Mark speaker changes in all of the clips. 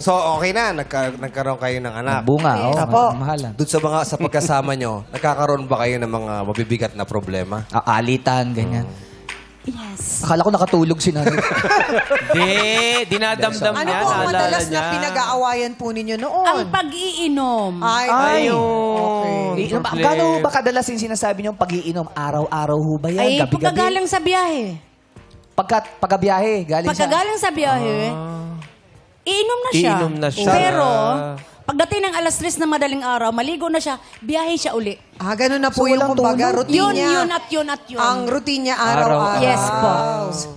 Speaker 1: So, okay na. Nagkaroon kayo ng anak.
Speaker 2: Bunga,
Speaker 3: Apo.
Speaker 2: mahalan.
Speaker 1: Doon sa pagkasama nyo, nagkakaroon ba kayo ng mga mabibigat na problema?
Speaker 2: Alitan, ganyan.
Speaker 3: Yes.
Speaker 2: Akala ko nakatulog si nanay.
Speaker 4: Hindi, dinadamdam
Speaker 3: Ano
Speaker 4: niya.
Speaker 3: po ang
Speaker 4: naalala
Speaker 3: madalas
Speaker 4: niya.
Speaker 3: na pinag-aawayan po ninyo noon?
Speaker 5: Ang pag-iinom.
Speaker 3: Ay,
Speaker 4: Ayun.
Speaker 3: okay.
Speaker 2: Gano'n ba kadalas yung sinasabi niyong pag-iinom? Araw-araw ho ba yan?
Speaker 5: Ay,
Speaker 2: Gabi-gabi?
Speaker 5: pagkagaling sa biyahe.
Speaker 2: Pagkabiyahe, galing sa...
Speaker 5: Pagkagaling sa biyahe, iinom na siya.
Speaker 4: Iinom na siya.
Speaker 5: Pero, pagdating ng alas 3 na madaling araw, maligo na siya, biyahe siya uli.
Speaker 3: Ganun na po
Speaker 2: So,
Speaker 3: yung
Speaker 2: walang
Speaker 3: kumbaga
Speaker 2: tulog?
Speaker 3: routine
Speaker 5: Yun,
Speaker 3: niya.
Speaker 5: yun at yun at yun.
Speaker 3: Ang routine niya araw-araw.
Speaker 5: Yes po.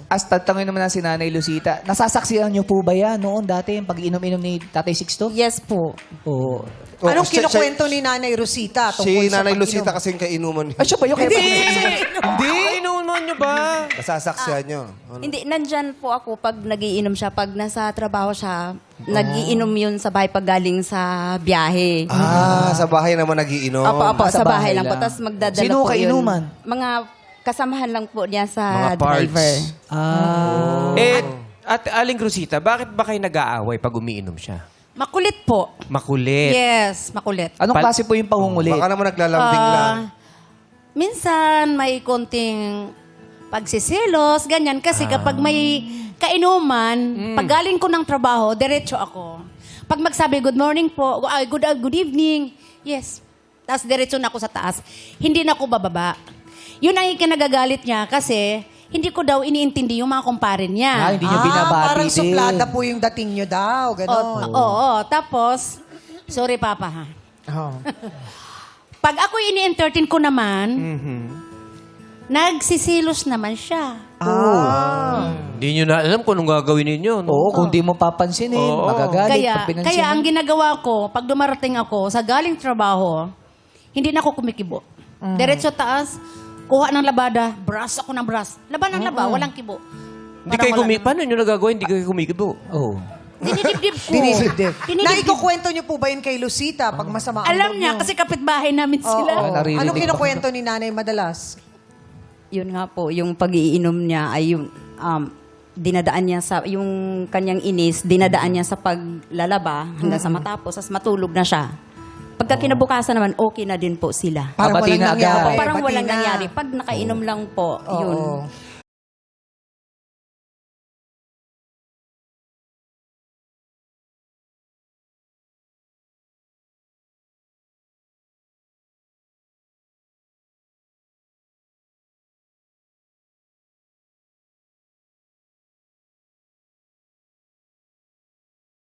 Speaker 2: As tatangin naman na si Nanay Lucita, nasasaksihan niyo po ba yan noon dati, yung pag-inom-inom ni Tatay Sixto?
Speaker 5: Yes po.
Speaker 2: Oo.
Speaker 3: Anong
Speaker 1: siya-
Speaker 3: kinukwento ni Nanay Rosita tungkol
Speaker 1: Si
Speaker 3: sa
Speaker 1: Nanay
Speaker 3: pag-inom?
Speaker 1: Lucita kasing kainuman niyo.
Speaker 2: Ay, siya ba yung kaya
Speaker 4: Hindi, inuman niyo ba?
Speaker 1: Nasasaksihan nyo. Ano?
Speaker 6: Hindi, nandyan po ako pag nagiinom siya. Pag nasa trabaho siya, nagiinom yun sa bahay pag galing sa biyahe.
Speaker 1: Sa bahay naman nagiinom.
Speaker 6: Opo,
Speaker 2: sa
Speaker 6: sa bahay
Speaker 2: bahay
Speaker 6: lang po.
Speaker 2: lang.
Speaker 6: Tapos magdadala
Speaker 2: Sino
Speaker 6: po
Speaker 2: kainuman?
Speaker 6: yun. Mga kasamahan lang po niya sa
Speaker 4: Mga parts.
Speaker 6: driver.
Speaker 4: At Aling Rosita, bakit ba kayo nag-aaway pag umiinom siya?
Speaker 5: Makulit po.
Speaker 4: Makulit.
Speaker 5: Yes, makulit.
Speaker 2: Anong klase po yung pangungulit?
Speaker 1: Baka naman naglalambing lang.
Speaker 5: Minsan, may konting pagsisilos, ganyan. Kasi kapag may kainuman, pag galing ko ng trabaho, diretso ako. Pag magsabi, good morning po, good evening, yes. Tapos diretso na ako sa taas. Hindi na ako bababa. Yun ang ikinagagalit niya kasi hindi ko daw iniintindi yung mga kumpare niya.
Speaker 2: Hindi niyo binabati
Speaker 3: parang
Speaker 2: din.
Speaker 3: suplada po yung dating nyo daw. Ganon.
Speaker 5: Oo. Tapos, sorry papa ha.
Speaker 3: Oh.
Speaker 5: Pag ako ini-entertain ko naman, nagsisilos naman siya.
Speaker 4: Hindi niyo na alam kung anong gagawin ninyo. No?
Speaker 2: Oo, kung di mo papansinin, magagalit pag pinansinin.
Speaker 5: Kaya ang ginagawa ko, pag dumarating ako sa galing trabaho, hindi na ako kumikibo. Diretso taas, kuha ng labada, brush ako ng brush. Laba ng laba, walang kibo.
Speaker 4: Hindi kayo paano niyo nagagawa? Hindi kayo kumikibo.
Speaker 2: Oo.
Speaker 5: Dinidibdib ko.
Speaker 3: Dinidibdib.
Speaker 5: Dinidibdib.
Speaker 3: Naikukwento niyo po ba yun kay Lucita pag masama ang
Speaker 5: Alam
Speaker 3: loob
Speaker 5: niya
Speaker 3: niyo?
Speaker 5: kasi kapitbahay namin sila.
Speaker 2: Oo. Naririnig
Speaker 3: Anong
Speaker 2: ko.
Speaker 3: kinukwento ni Nanay madalas?
Speaker 6: Yun nga po, yung pag-iinom niya ay yung dinadaan niya sa, yung kanyang inis, dinadaan niya sa paglalaba hanggang sa matapos, as matulog na siya. Pagka kinabukasan naman, okay na din po sila.
Speaker 3: Parang
Speaker 2: Babati
Speaker 3: walang
Speaker 2: na agad.
Speaker 3: nangyari.
Speaker 6: Parang
Speaker 3: bati
Speaker 6: walang
Speaker 3: na.
Speaker 6: nangyari. Pag nakainom lang po, yun.
Speaker 3: Oo.